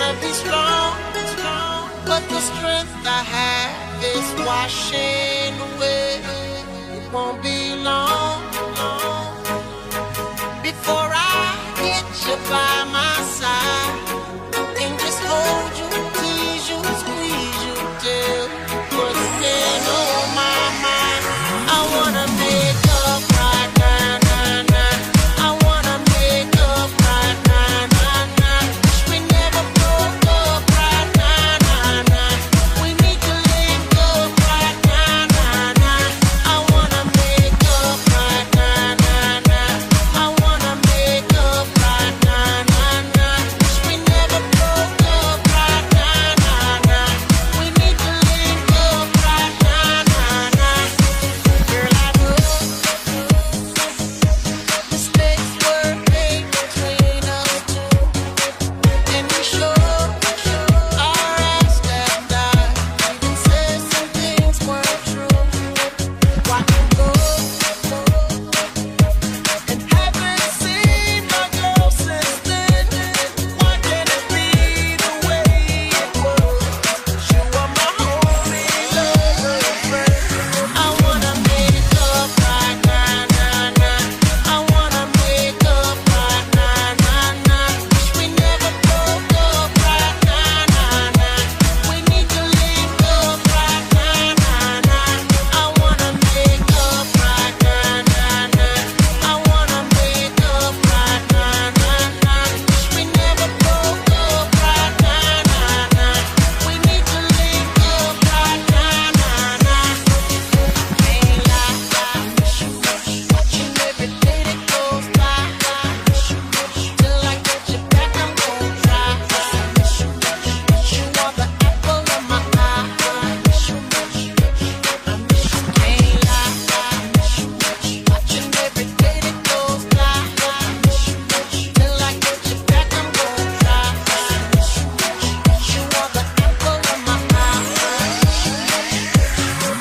wanna be strong, but the strength I have is washing away. It won't be long before I get you by my side and just hold you, tease you, squeeze you till what's been on my mind. I wanna make up right now, nah, nah. I wanna make up right now, nah, nah. We never broke up right now, nah, nah. We need to link up right now, nah, nah. I wanna make up right now, nah, nah. I wanna make up right now, nah, nah. We never broke up right now, nah, nah. We need to link up right now, nah, nah. Girl, I know mistakes were made between us two, and we sure our eyes stepped out. Even said some things weren't true. Why go and haven't seen my girl since then? Why can't it be the way it was? You are my only lover and friend. I wanna make up right now, nah, nah. I wanna make up right now, nah, nah. We never broke up right now, nah, nah. We need to link up right now, nah, nah. I wanna make up right now, nah, nah. I wanna make up right now, nah, nah. We never broke up right now, nah, nah. We need to link up right now, nah, nah. Can't lie, watching every day that goes by. Till I get you back, I'm gon' try. You are the apple of my eye. Can't lie, watching every day that goes by. Till I get you back, I'm gon' try. You are the apple of my eye.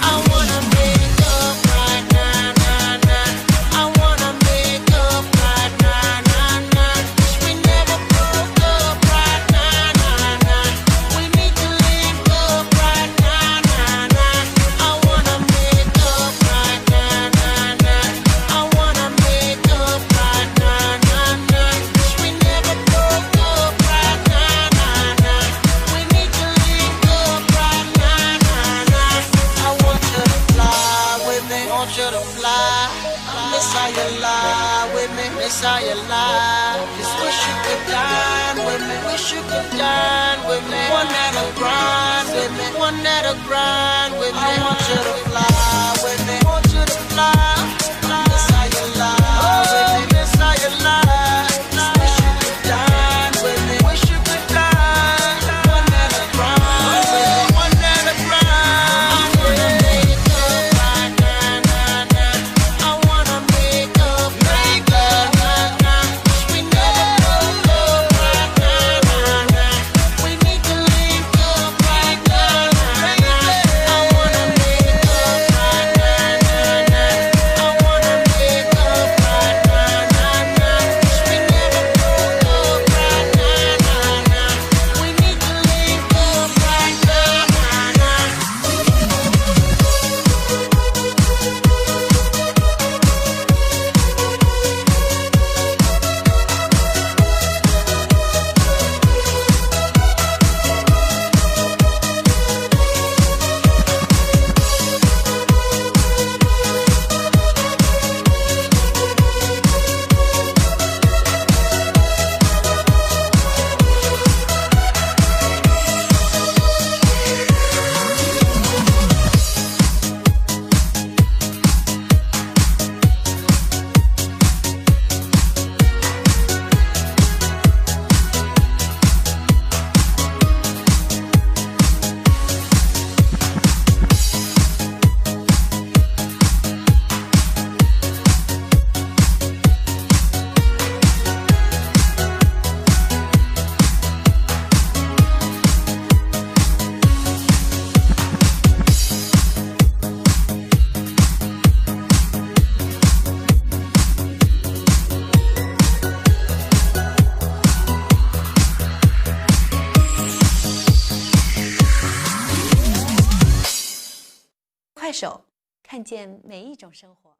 I wanna make up right now, nah, nah. I wanna make up right now, nah, nah. We never broke up right now, nah, nah. We need to link up right now, nah, nah. I wanna make up right now, nah, nah. I wanna make up right now, nah, nah. We never broke up right now, nah, nah. We need to link up right now, nah, nah. I want you to fly with me, want you to fly. Miss how you lie with me, miss how you lie. Just wish you could dine with me, wish you could dine with me. One that'll grind with me, one that'll grind with me. I want you to fly with me, want you to fly. Miss how you lie with me, miss how you lie. Just wish you could dine with me, wish you could dine. One that'll grind with me, one that'll grind. I wanna make up right now, nah, nah. I wanna make up right now, nah, nah. We never broke up right now, nah, nah. We need to link up right now, nah, nah. I wanna make up 手，看见每一种生活。